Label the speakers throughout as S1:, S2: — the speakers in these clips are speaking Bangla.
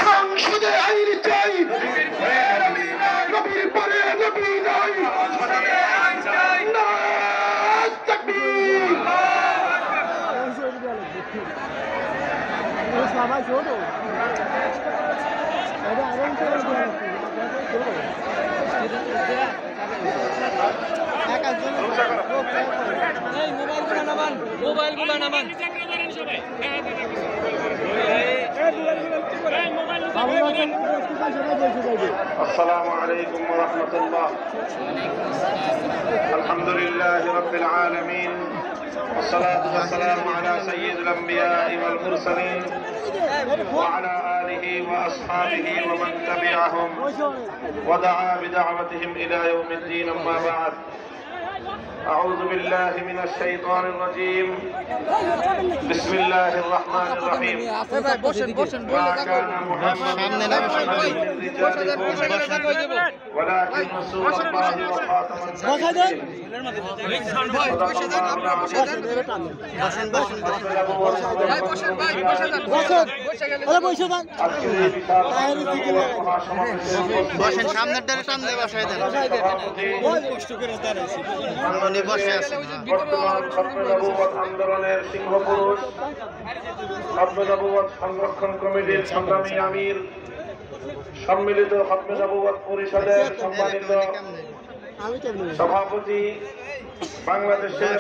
S1: সংসদে আইন চাই, নবীর পরে নবী নাই।
S2: السلام عليكم ورحمة الله. الحمد لله رب العالمين، والصلاة والسلام على سيد الأنبياء والمرسلين وعلى آله وأصحابه ومن تبعهم ودعا بدعوتهم إلى يوم الدين. أما بعد، أعوذ بالله من الشيطان الرجيم. بسم الله الرحمن الرحيم. ما كان محمد ولكن رسول الله وخاتم النبيين. আন্দোলনের সিংহপুরুষ খতমে নবুয়ত সংরক্ষণ কমিটির সংগ্রামী আমির, সম্মিলিত খতমে নবুয়ত পরিষদের সম্মানিত সভাপতি, বাংলাদেশের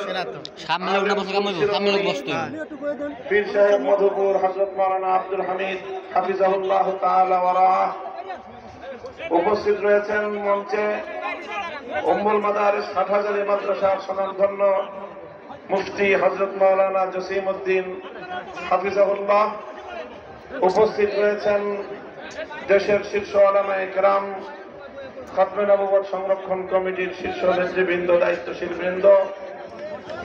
S2: পীর সাহেব মধুপুর হযরত মাওলানা আব্দুল হামিদ হাফিজাহুল্লাহ তাআলা ওয়া রাআহ, উপস্থিত রয়েছেন মঞ্চে উম্মুল মাদারিস হাটহাজারী মাদ্রাসার স্বনামধন্য মুফতি হযরত মাওলানা জসিমউদ্দিন হাফিজাহুল্লাহ, উপস্থিত রয়েছেন দেশের শীর্ষ উলামায়ে কেরাম, খতমে নবুয়ত সংরক্ষণ কমিটির শীর্ষ নেতৃবৃন্দ, দায়িত্বশীল বৃন্দ,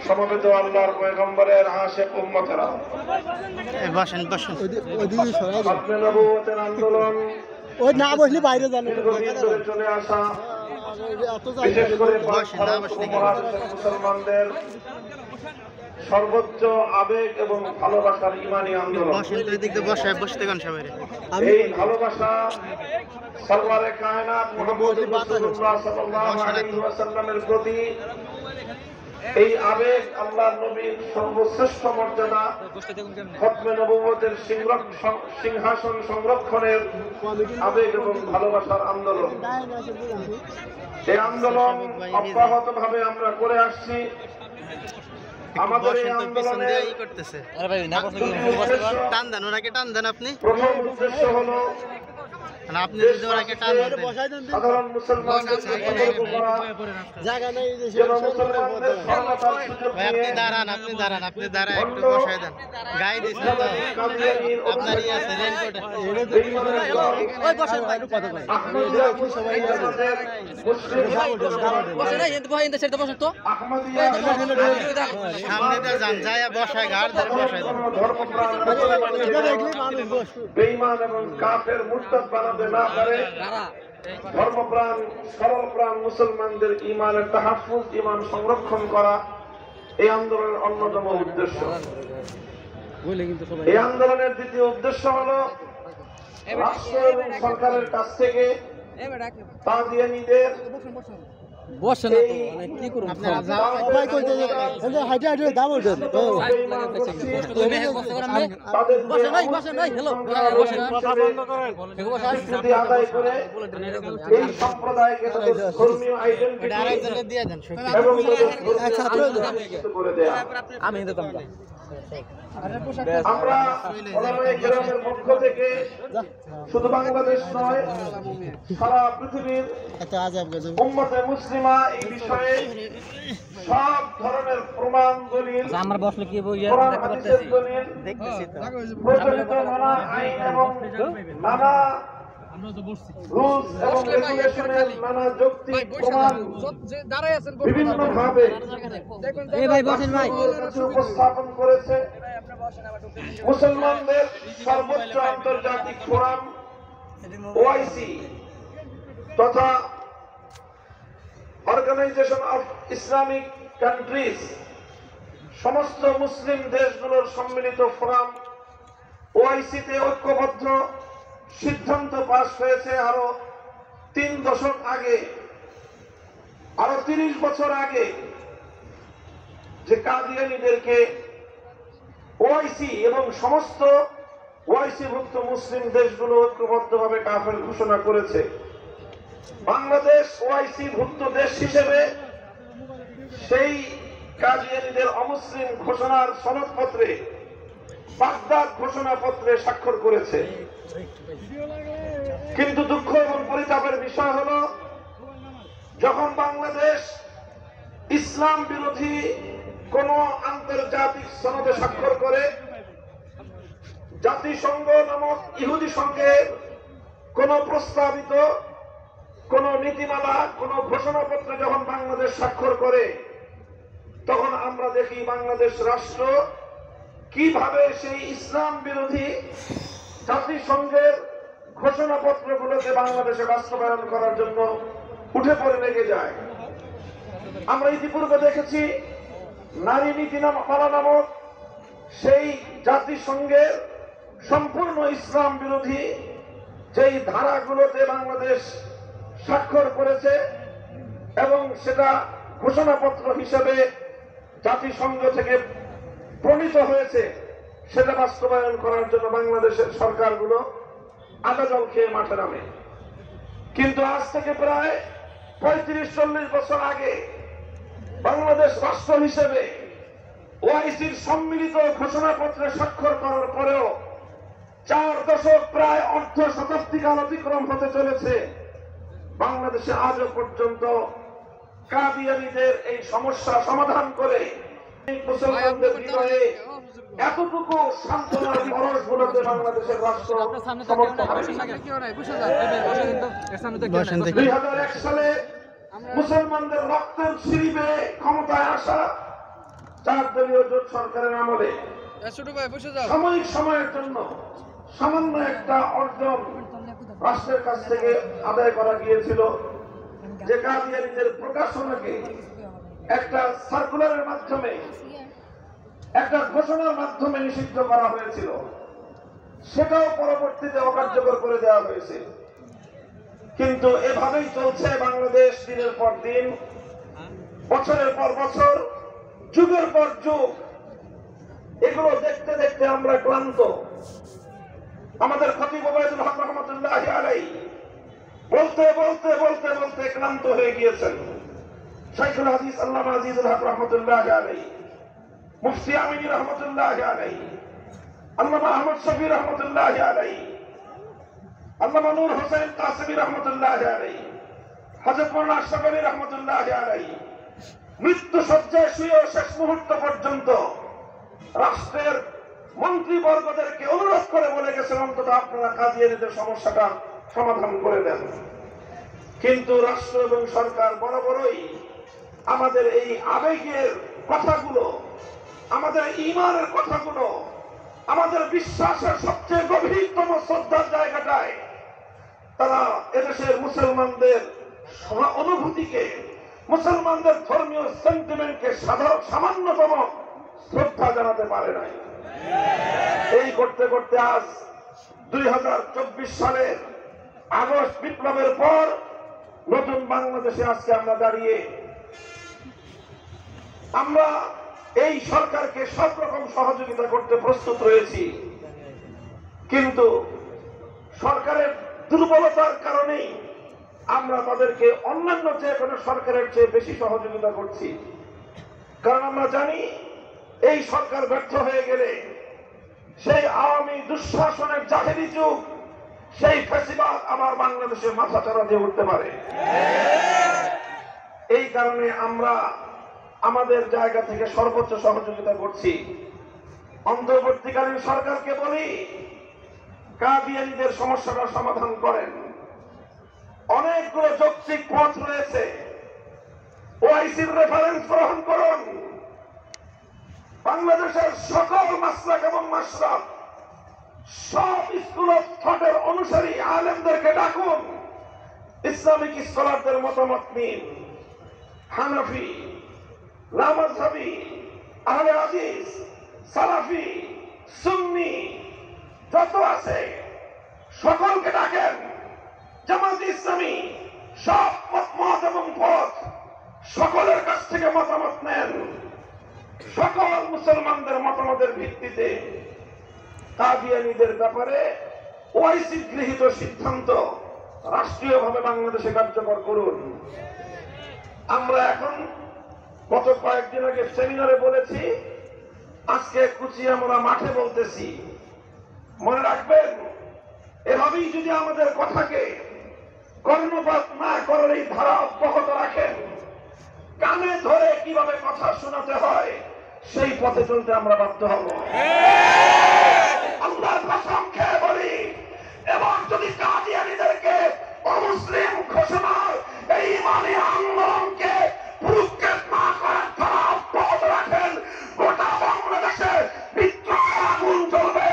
S2: সমবেত আল্লাহর পয়গম্বরের আশিক উম্মতেরা। খতমে নবুয়তের আন্দোলন চলে আসা, বিশেষ করে মুসলমানদের সর্বোচ্চ আবেগ এবং ভালোবাসার ইমানি আন্দোলন। এই ভালোবাসা সরওয়ারে কায়নাত মুহাম্মদ রাসূলুল্লাহ সাল্লাল্লাহু আলাইহি ওয়াসাল্লামের প্রতি, এই আবেগ আল্লাহর নবীর সর্বশ্রেষ্ঠ মর্যাদা, খতমে নবুয়তের সিংহাসন সংরক্ষণের আবেগ এবং ভালোবাসার আন্দোলন। এই আন্দোলন অব্যাহতভাবে আমরা করে আসছি। আমাদের এই আন্দোলনে প্রথম উদ্দেশ্য হলো সাধারণ মুসলমানদের বেঈমান এবং কাফের মুরতাদ বানাতে না পারে, ধর্মপ্রাণ সরলপ্রাণ মুসলমানদের ঈমানের তাহাফুজ, ঈমান সংরক্ষণ করা এই আন্দোলনের অন্যতম উদ্দেশ্য। এই আন্দোলনের দ্বিতীয় উদ্দেশ্য হলো রাষ্ট্র এবং সরকারের কাছ থেকে কাদিয়ানীদের
S3: বসে না তো মানে কি করব সবাই কইতে হাইটে হাইটে দাম ওঠে বসে নাই হ্যালো বসে কথা বন্ধ করেন
S2: যদি আদায় করে এই সম্প্রদায়কে তাদের ধর্মীয় আইডেন্টিটি
S3: আরেকজনকে দিয়ে দেন
S2: এবং এক ছাত্র করে দেয়া।
S3: আমি দিতাম
S2: আমরা ওলামায়ে কেরামের পক্ষ থেকে শুধু বাংলাদেশ নয়, সারা পৃথিবীর উম্মতে মুসলিমা এই বিষয়ে সব ধরনের প্রমাণ দলিল,
S3: আমার বসলে কি বই
S2: হাদিসের দলিল, প্রচলিত নানা আইন এবং নানা রুলস এবং রেগুলেশনের নানা যৌক্তিক প্রমাণ বিভিন্নভাবে
S3: এই ভাই বসেন ভাই
S2: উপস্থাপন করেছে মুসলমানদের সর্বোচ্চ আন্তর্জাতিক ফোরাম ওআইসি তথা অর্গানাইজেশন অফ ইসলামিক কান্ট্রিজ, সমস্ত মুসলিম দেশগুলোর সম্মিলিত ফোরাম ওআইসিতে ঐক্যবদ্ধ সিদ্ধান্ত পাশ হয়েছে আরো 3 দশক আগে, আরো 30 বছর আগে, যে কাদিয়ানীদেরকে ওআইসি এবং সমস্ত ওআইসিভুক্ত মুসলিম দেশগুলো ঐক্যবদ্ধভাবে কাফের ঘোষণা করেছে। বাংলাদেশ ওআইসি ভুক্ত দেশ হিসেবে সেই কাদিয়ানীদের অমুসলিম ঘোষণার সনদপত্রে, বাগদাদ ঘোষণাপত্রে স্বাক্ষর করেছে। কিন্তু দুঃখ এবং পরিতাপের বিষয় হলো, যখন বাংলাদেশ ইসলাম বিরোধী কোন আন্তর্জাতিক সনদে স্বাক্ষর করে, জাতিসংঘ নামক ইহুদি সংঘের কোন প্রস্তাবিত কোন নীতিমালা, কোন ঘোষণাপত্রে যখন বাংলাদেশ স্বাক্ষর করে, তখন আমরা দেখি বাংলাদেশ রাষ্ট্র কিভাবে সেই ইসলাম বিরোধী জাতিসংঘের ঘোষণাপত্রগুলোকে বাংলাদেশে বাস্তবায়ন করার জন্য উঠে পড়ে লেগে যায়। আমরা ইতিপূর্বে দেখেছি নারী নীতিমালা নামক সেই জাতিসংঘের সম্পূর্ণ ইসলাম বিরোধী যেই ধারাগুলোতে বাংলাদেশ স্বাক্ষর করেছে এবং সেটা ঘোষণাপত্র হিসেবে জাতিসংঘ থেকে প্রণীত হয়েছে, সেটা বাস্তবায়ন করার জন্য বাংলাদেশের সরকারগুলো আদা জল খেয়ে মাঠে নামে। কিন্তু আজ থেকে প্রায় 35-40 বছর আগে বাংলাদেশ রাষ্ট্র হিসেবে ওআইসির সম্মিলিত ঘোষণাপত্রে স্বাক্ষর করার পরেও 4 দশক, প্রায় অর্ধ শতাব্দীকাল অতিক্রম হতে চলেছে, বাংলাদেশে আজও পর্যন্ত কাদিয়ানীদের এই সমস্যা সমাধান করে মুসলমানদের হৃদয়ে এতটুকু সান্ত্বনার পরশ বলতে বাংলাদেশের রাষ্ট্র সমর্থ হয়নি। 2001 সালে মুসলমানদের রক্তের সিঁড়িবে ক্ষমতায় আসা 4 দলীয় জোট সরকারের আমলে সাময়িক সময়ের জন্য সামান্য একটা অর্জন রাষ্ট্রের কাছ থেকে আদায় করা গিয়েছিল, যে কাদিয়ানীদের প্রকাশনাকে একটা সার্কুলারের মাধ্যমে, একটা ঘোষণার মাধ্যমে নিষিদ্ধ করা হয়েছিল, সেটাও পরবর্তীতে অকার্যকর করে দেওয়া হয়েছে। কিন্তু এভাবেই চলছে বাংলাদেশ দিনের পর দিন, বছরের পর বছর, যুগের পর যুগ। এগুলো দেখতে দেখতে আমরা ক্লান্ত। আমাদের খতিব ওবায়দুল হক রহমাতুল্লাহি আলাইহি বলতে বলতে বলতে বলতে ক্লান্ত হয়ে গিয়েছেন। শাইখুল হাদিস আল্লামা আজিজুল হক রহমাতুল্লাহি আলাইহি, মুফতি আমিনী রহমাতুল্লাহি আলাইহি, আল্লামা আহমদ শফি রহমাতুল্লাহি আলাইহি, আল্লামা নূর হোসেন কাসেমী রহমাতুল্লাহি আলাইহি, হযরত মাওলানা আশরাফ আলী রহমাতুল্লাহি আলাইহি মৃত্যু শয্যায় শুয়ে শেষ মুহূর্ত পর্যন্ত রাষ্ট্রের মন্ত্রীবর্গদেরকে অনুরোধ করে বলে গেছেন, অন্তত আপনারা কাদিয়ানীদের সমস্যাটা সমাধান করে দেন। কিন্তু রাষ্ট্র এবং সরকার বরাবরই আমাদের এই আবেগের কথাগুলো, আমাদের ঈমানের কথাগুলো, আমাদের বিশ্বাসের সবচেয়ে গভীরতম শ্রদ্ধার জায়গাটায় তারা এদেশের মুসলমানদের অনুভূতিকে, মুসলমানদের ধর্মীয় সেন্টিমেন্টকে সামান্যতম শ্রদ্ধা জানাতে পারে নাই। এই করতে করতে আজ 2024 সালের আগস্ট বিপ্লবের পর নতুন বাংলাদেশে আজকে আমরা দাঁড়িয়ে, আমরা এই সরকারকে সব রকম সহযোগিতা করতে প্রস্তুত রয়েছি। কিন্তু সরকারের দুর্বলতার কারণেই আমরা তাদেরকে অন্যান্য যে কোনো সরকারের চেয়ে বেশি সহযোগিতা করছি। কারণ আমরা জানি এই সরকার ব্যর্থ হয়ে গেলে সেই আওয়ামী দুঃশাসনের জাহেরি যুগ, সেই ফ্যাসিবাদ আবার বাংলাদেশে মাথা চাড়া দিয়ে উঠতে পারে। এই কারণে আমরা আমাদের জায়গা থেকে সর্বোচ্চ সহযোগিতা করছি। অন্তর্বর্তীকালীন সরকারকে বলি, কাদিয়ানীদের সমস্যাটা সমাধান করেন। অনেকগুলো যৌক্তিক পথ রয়েছে, ওআইসির রেফারেন্স গ্রহণ করুন। বাংলাদেশের সকল মাসলাক এবং মাশরাব সব স্কুল অফ থটের অনুসারী আলেমদেরকে ডাকুন, ইসলামিক স্কলারদের মতামত নিন। হানাফি, লামাযহাবি, আহলে হাদিস, সালাফি, সুন্নি যত আছে সকলকে ডাকেন। জামাত ইসলামী সব মত এবং পথ সকলের কাছ থেকে মতামত নেন। সকল মুসলমানদের মতামতের ভিত্তিতে কাদিয়ানীদের ব্যাপারে ওআইসি গৃহীত সিদ্ধান্ত রাষ্ট্রীয়ভাবে বাংলাদেশে কার্যকর করুন। আমরা এখন গত কয়েকদিন আগে সেমিনারে বলেছি, আজকে কুচিয়ামরা মাঠে বলতেছি। মনে রাখবেন, এভাবেই যদি আমাদের কথাকে কর্ণপাত না করার এই ধারা অব্যাহত রাখেন, কানে ধরে কিভাবে কথা শোনাতে হয় সেই পথে চলতে আমরা বাধ্য হব। আল্লাহর কসম খেয়ে বলি, এবং যদি কাদিয়ানীদেরকে অমুসলিম ঘোষণার এই ইমানি আন্দোলনকে পুরস্কার না করার ধারা অব্যাহত রাখেন, গোটা বাংলাদেশে বিদ্রোহের আগুন জ্বলবে।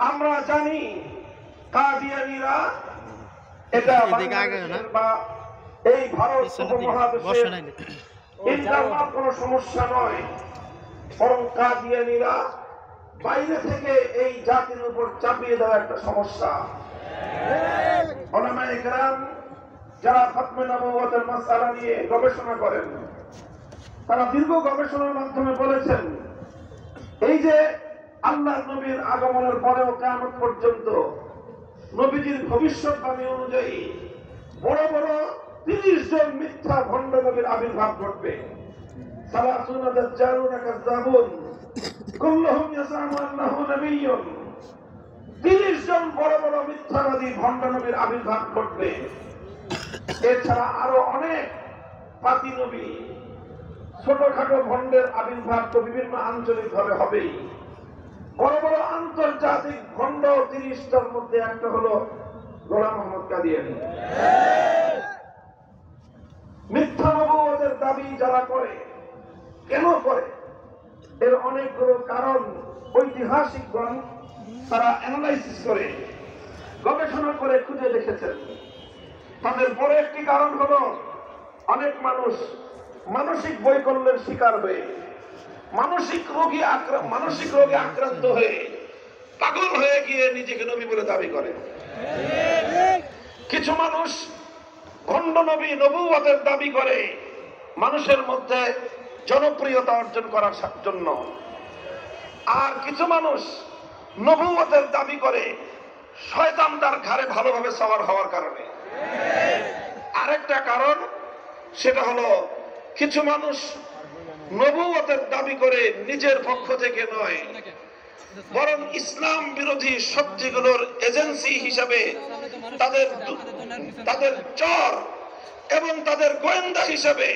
S2: আমরা জানি কাদিয়ানীরা এটা বা এই ভারত উপমহাদেশের ইন্টারনাল কোনো সমস্যা নয়, বরং কাদিয়ানীরা বাইরে থেকে এই জাতির উপর চাপিয়ে দেওয়া একটা সমস্যা। উলামায়ে কেরাম যারা খতমে নবুয়তের মাসআলা নিয়ে গবেষণা করেন, তারা দীর্ঘ গবেষণার মাধ্যমে বলেছেন, এই যে আল্লাহর নবীর আগমনের পরেও কিয়ামত পর্যন্ত নবীজির ভবিষ্যৎবাণী অনুযায়ী বড় বড় 30 জন মিথ্যা ভণ্ড নবীর আবির্ভাব ঘটবে। সালাসুনা দাজ্জালুনা কাযাবুন কুল্লুহুম ইয়াজামু আন্নাহু নাবিয়্যুন। 30 জন বড় বড় মিথ্যাবাদী ভণ্ড নবীর আবির্ভাব ঘটবে। এছাড়া আরো অনেক পাতি নবী, ছোটখাটো ভণ্ডের আবির্ভাব তো বিভিন্ন আঞ্চলিক ভাবে হবেই। বড় বড় আন্তর্জাতিক ভণ্ড 30টার মধ্যে একটা হলো গোলাম মোহাম্মদ কাদিয়ানী। মিথ্যা নবুয়তের দাবি যারা করে, কেন করে, এর অনেকগুলো কারণ ঐতিহাসিকগণ তারা অ্যানালাইসিস করে গবেষণা করে খুঁজে দেখেছেন। তাদের পরে একটি কারণ হলো, অনেক মানুষ মানসিক বৈকল্যের শিকার হয়ে মানসিক রোগে আক্রান্ত হয়ে পাগল হয়ে গিয়ে নিজেকে নবী বলে দাবি করে। কিছু মানুষ ভণ্ড নবী নবুয়তের দাবি করে মানুষের মধ্যে জনপ্রিয়তা অর্জন করার জন্য, আর কিছু মানুষ নবুয়তের দাবি করে শয়তান তার ঘাড়ে ভালোভাবে সওয়ার হওয়ার কারণে। আরেকটা কারণ, সেটা হলো কিছু মানুষ নবুয়তের দাবি করে নিজের পক্ষ থেকে নয়, বরং ইসলাম বিরোধী শক্তিগুলোর এজেন্সি হিসাবে তাদের চর এবং তাদের গোয়েন্দা হিসাবে,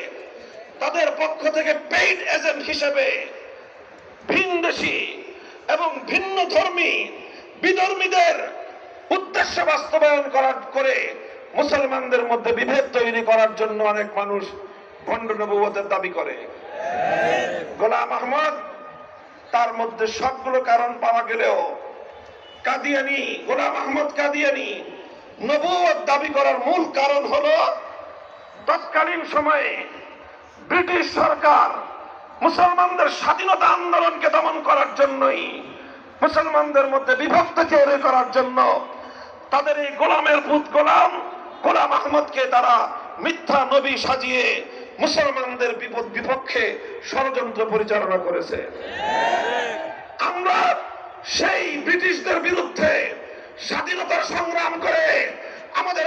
S2: তাদের পক্ষ থেকে পেইড এজেন্ট হিসাবে ভিনদেশী এবং ভিন্ন ধর্মী বিধর্মীদের উদ্দেশ্য বাস্তবায়ন করে মুসলমানদের মধ্যে বিভেদ তৈরি করার জন্য অনেক মানুষ ভণ্ড নবুয়তের দাবি করে। গোলাম আহমদ তার মধ্যে সবগুলো কারণ পাওয়া গেলেও কাদিয়ানী, গোলাম আহমদ কাদিয়ানী নবুয়ত দাবি করার মূল কারণ হলো, তৎকালীন সময়ে ব্রিটিশ সরকার মুসলমানদের স্বাধীনতা আন্দোলনকে দমন করার জন্যই, মুসলমানদের মধ্যে বিভক্তি তৈরি করার জন্য তাদের এই গোলামের পুত গোলাম আহমদকে তারা মিথ্যা নবী সাজিয়ে মুসলমানদের বিপক্ষে ষড়যন্ত্র পরিচালনা করেছে। আমরা সেই ব্রিটিশদের বিরুদ্ধে স্বাধীনতার সংগ্রাম করে আমাদের